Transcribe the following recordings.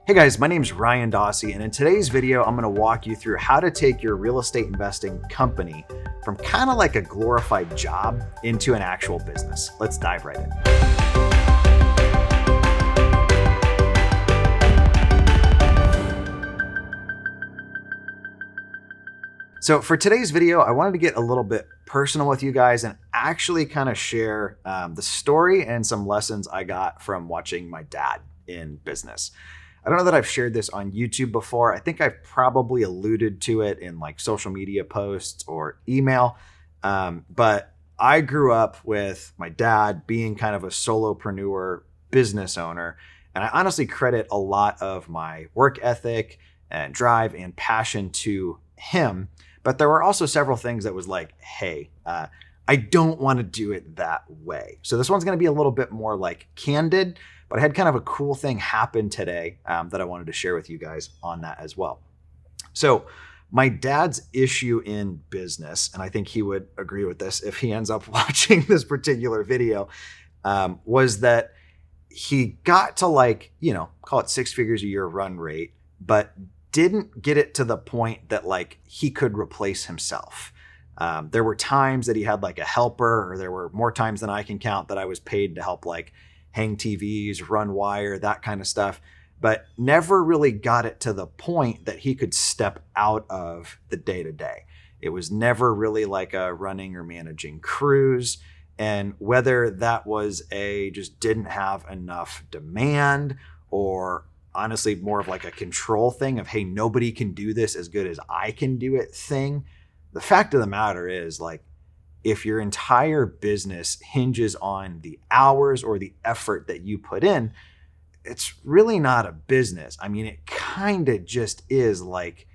Hey guys, my name is Ryan Dossey, and in today's video, I'm going to walk you through how to take your real estate investing company from kind of like a glorified job into an actual business. Let's dive right in. So for today's video, I wanted to get a little bit personal with you guys and actually kind of share the story and some lessons I got from watching my dad in business. I don't know that I've shared this on YouTube before. I think I've probably alluded to it in like social media posts or email. But I grew up with my dad being kind of a solopreneur business owner. And I honestly credit a lot of my work ethic and drive and passion to him. But there were also several things that was like, hey, I don't want to do it that way. So this one's going to be a little bit more like candid. But I had kind of a cool thing happen today that I wanted to share with you guys on that as well. So my dad's issue in business, and I think he would agree with this if he ends up watching this particular video, was that he got to like, call it 6 figures a year run rate, but didn't get it to the point that like he could replace himself. There were times that he had like a helper, or there were more times than I can count that I was paid to help like hang TVs, run wire, that kind of stuff, but never really got it to the point that he could step out of the day-to-day. It was never really like a running or managing crews. And whether that was just didn't have enough demand, or honestly more of like a control thing of, hey, nobody can do this as good as I can do it thing. The fact of the matter is, like, if your entire business hinges on the hours or the effort that you put in, it's really not a business. I mean, it kind of just is like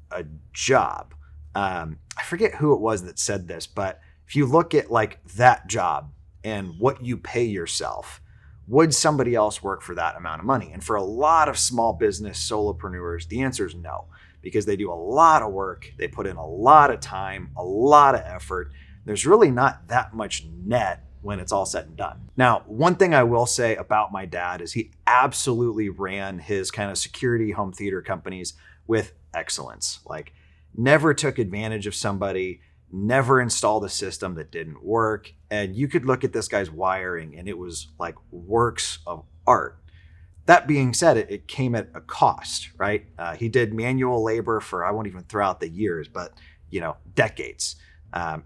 a job. I forget who it was that said this, but if you look at like that job and what you pay yourself, would somebody else work for that amount of money? And for a lot of small business solopreneurs, the answer is no, because they do a lot of work. They put in a lot of time, a lot of effort. There's really not that much net when it's all said and done. Now, one thing I will say about my dad is he absolutely ran his kind of security home theater companies with excellence. Like, never took advantage of somebody, never installed a system that didn't work. And you could look at this guy's wiring and it was like works of art. That being said, it came at a cost, right? He did manual labor for, I won't even throw out the years, but decades.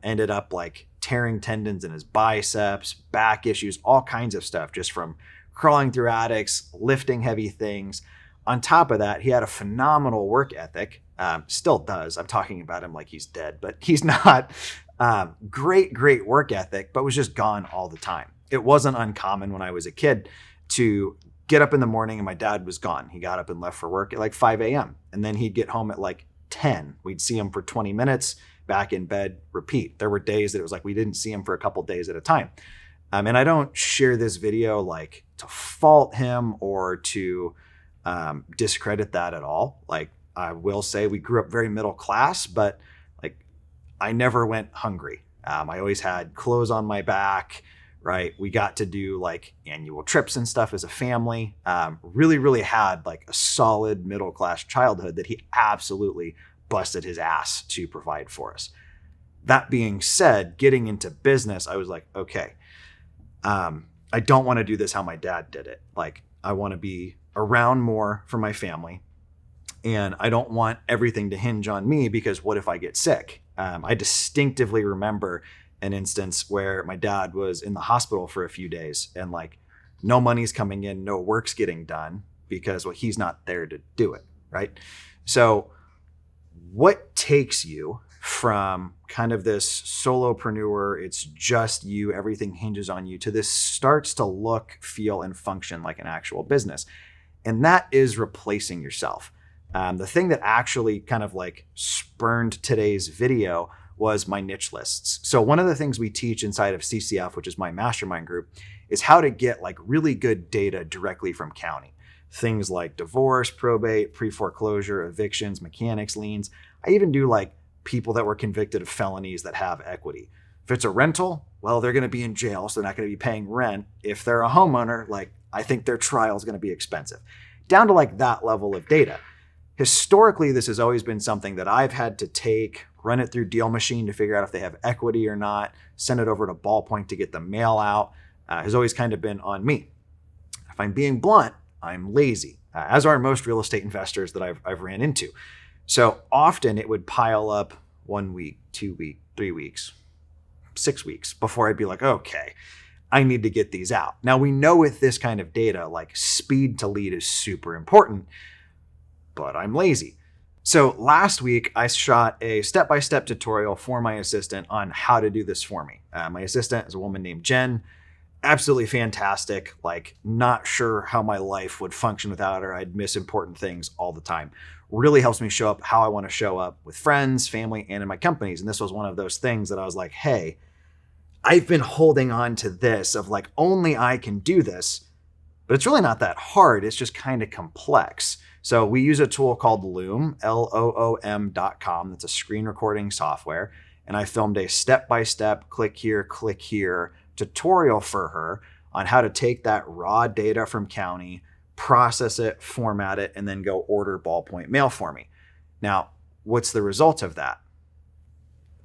Ended up like tearing tendons in his biceps, back issues, all kinds of stuff just from crawling through attics, lifting heavy things. On top of that, he had a phenomenal work ethic, still does. I'm talking about him like he's dead, but he's not. Great work ethic, but was just gone all the time. It wasn't uncommon when I was a kid to get up in the morning and my dad was gone. He got up and left for work at like 5 a.m. and then he'd get home at like 10. We'd see him for 20 minutes, back in bed, repeat. There were days that it was like we didn't see him for a couple days at a time. And I don't share this video like to fault him or to discredit that at all. Like, I will say we grew up very middle class, but like I never went hungry. I always had clothes on my back, right? We got to do like annual trips and stuff as a family. Really had like a solid middle class childhood that he absolutely busted his ass to provide for us. That being said, getting into business, I was like, okay, I don't want to do this how my dad did it. Like, I want to be around more for my family, and I don't want everything to hinge on me, because what if I get sick? I distinctively remember an instance where my dad was in the hospital for a few days and like no money's coming in, no work's getting done because, well, he's not there to do it, right? So what takes you from kind of this solopreneur, it's just you, everything hinges on you, to this starts to look, feel, and function like an actual business? And that is replacing yourself. The thing that actually kind of like spurned today's video was my niche lists. So one of the things we teach inside of CCF, which is my mastermind group, is how to get like really good data directly from county. Things like divorce, probate, pre-foreclosure, evictions, mechanics, liens. I even do like people that were convicted of felonies that have equity. If it's a rental, well, they're going to be in jail, so they're not going to be paying rent. If they're a homeowner, like, I think their trial is going to be expensive. down to like that level of data. Historically, this has always been something that I've had to take, run it through Deal Machine to figure out if they have equity or not, send it over to Ballpoint to get the mail out, has always kind of been on me. If I'm being blunt, I'm lazy, as are most real estate investors that I've ran into. So often it would pile up 1 week, 2 weeks, 3 weeks, 6 weeks before I'd be like, okay, I need to get these out. Now we know with this kind of data, like speed to lead is super important, but I'm lazy. So last week I shot a step-by-step tutorial for my assistant on how to do this for me. My assistant is a woman named Jen. Absolutely fantastic. Like, not sure how my life would function without her. I'd miss important things all the time. Really helps me show up how I want to show up with friends, family, and in my companies. And this was one of those things that I was like, hey, I've been holding on to this of like, only I can do this, but it's really not that hard. It's just kind of complex. So we use a tool called Loom, LOOM.com. That's a screen recording software. And I filmed a step-by-step, click here, tutorial for her on how to take that raw data from county, process it, format it, and then go order Ballpoint mail for me. Now, what's the result of that?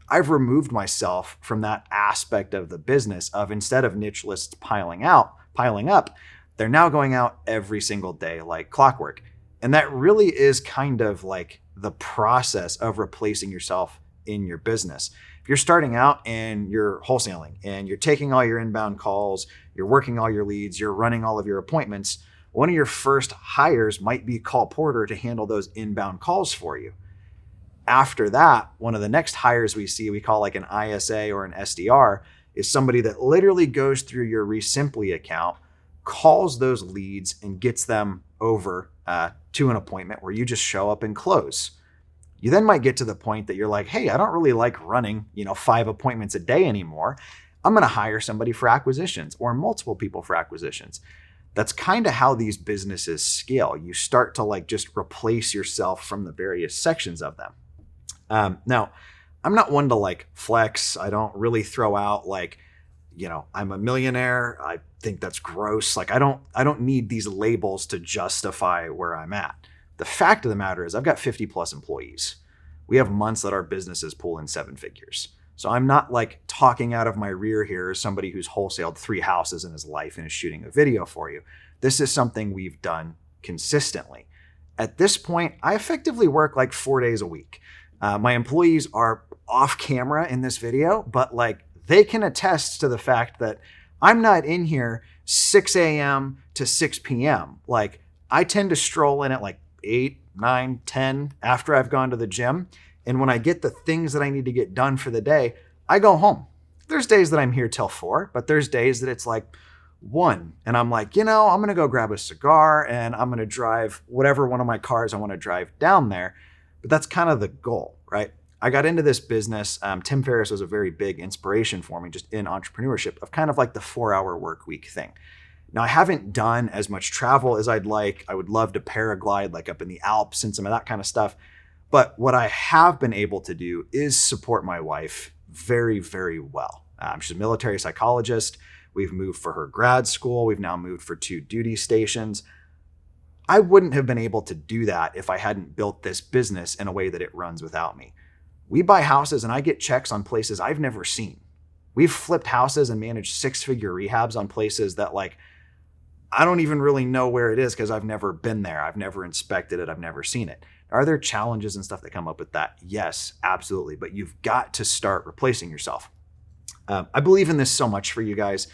I've removed myself from that aspect of the business of, instead of niche lists piling up, they're now going out every single day like clockwork. And that really is kind of like the process of replacing yourself in your business. If you're starting out and you're wholesaling and you're taking all your inbound calls, you're working all your leads, you're running all of your appointments, one of your first hires might be call porter to handle those inbound calls for you. After that, one of the next hires we see, we call like an ISA or an SDR, is somebody that literally goes through your Resimpli account, calls those leads, and gets them over to an appointment where you just show up and close. You then might get to the point that you're like, hey, I don't really like running, 5 appointments a day anymore. I'm going to hire somebody for acquisitions or multiple people for acquisitions. That's kind of how these businesses scale. You start to like just replace yourself from the various sections of them. Now, I'm not one to like flex. I don't really throw out like, I'm a millionaire. I think that's gross. Like I don't need these labels to justify where I'm at. The fact of the matter is I've got 50 plus employees. We have months that our businesses pull in 7 figures. So I'm not like talking out of my rear here as somebody who's wholesaled 3 houses in his life and is shooting a video for you. This is something we've done consistently. At this point, I effectively work like 4 days a week. My employees are off camera in this video, but like they can attest to the fact that I'm not in here 6 a.m. to 6 p.m. Like I tend to stroll in at like 8, 9, 10 after I've gone to the gym. And when I get the things that I need to get done for the day, I go home. There's days that I'm here till 4, but there's days that it's like 1. And I'm like, I'm going to go grab a cigar and I'm going to drive whatever one of my cars I want to drive down there. But that's kind of the goal, right? I got into this business. Tim Ferriss was a very big inspiration for me just in entrepreneurship of kind of like the 4-hour work week thing. Now, I haven't done as much travel as I'd like. I would love to paraglide like up in the Alps and some of that kind of stuff. But what I have been able to do is support my wife very, very well. She's a military psychologist. We've moved for her grad school. We've now moved for 2 duty stations. I wouldn't have been able to do that if I hadn't built this business in a way that it runs without me. We buy houses and I get checks on places I've never seen. We've flipped houses and managed 6-figure rehabs on places that like, I don't even really know where it is because I've never been there. I've never inspected it. I've never seen it. Are there challenges and stuff that come up with that? Yes, absolutely. But you've got to start replacing yourself. I believe in this so much for you guys.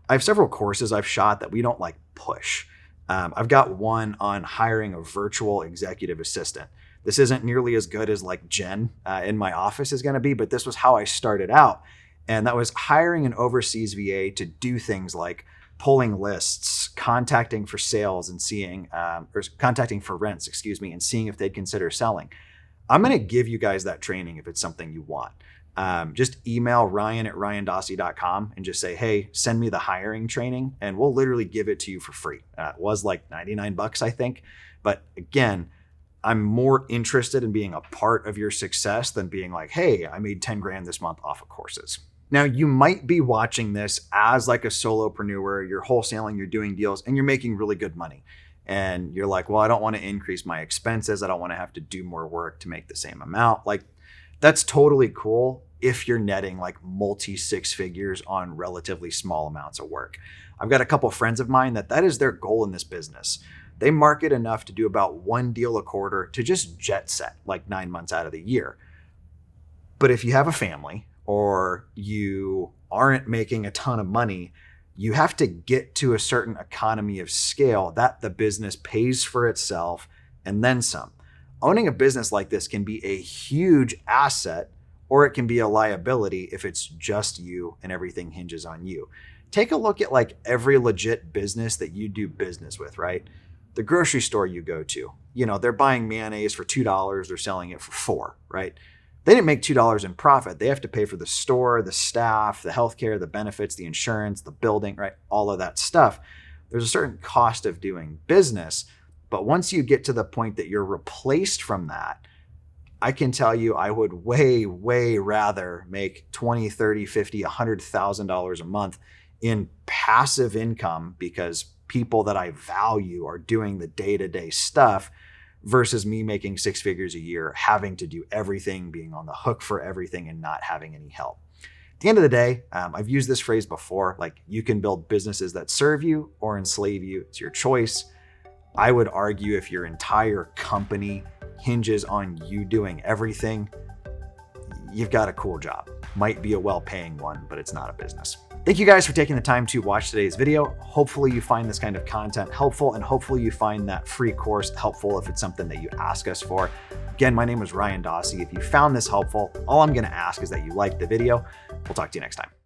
I have several courses I've shot that we don't like push. I've got one on hiring a virtual executive assistant. This isn't nearly as good as like Jen in my office is going to be, but this was how I started out. And that was hiring an overseas VA to do things like pulling lists, contacting for sales and seeing, or contacting for rents, and seeing if they'd consider selling. I'm going to give you guys that training if it's something you want. Just email Ryan@RyanDossey.com and just say, hey, send me the hiring training and we'll literally give it to you for free. It was like $99, I think. But again, I'm more interested in being a part of your success than being like, hey, I made 10 grand this month off of courses. Now, you might be watching this as like a solopreneur, you're wholesaling, you're doing deals, and you're making really good money. and you're like, well, I don't want to increase my expenses. I don't want to have to do more work to make the same amount. Like, that's totally cool if you're netting like multi six figures on relatively small amounts of work. I've got a couple friends of mine that is their goal in this business. They market enough to do about one deal a quarter to just jet set like 9 months out of the year. But if you have a family or you aren't making a ton of money, you have to get to a certain economy of scale that the business pays for itself and then some. Owning a business like this can be a huge asset, or it can be a liability if it's just you and everything hinges on you. Take a look at like every legit business that you do business with, right? The grocery store you go to, they're buying mayonnaise for $2, they're selling it for $4, right? They didn't make $2 in profit. They have to pay for the store, the staff, the healthcare, the benefits, the insurance, the building, right? All of that stuff. There's a certain cost of doing business. But once you get to the point that you're replaced from that, I can tell you I would way, way rather make $20, $30, $50, $100,000 a month in passive income because people that I value are doing the day-to-day stuff versus me making six figures a year, having to do everything, being on the hook for everything and not having any help. At the end of the day, I've used this phrase before, like you can build businesses that serve you or enslave you. It's your choice. I would argue if your entire company hinges on you doing everything, you've got a cool job. Might be a well-paying one, but it's not a business. Thank you guys for taking the time to watch today's video. Hopefully you find this kind of content helpful, and hopefully you find that free course helpful if it's something that you ask us for. Again, my name is Ryan Dossey. If you found this helpful, all I'm gonna ask is that you like the video. We'll talk to you next time.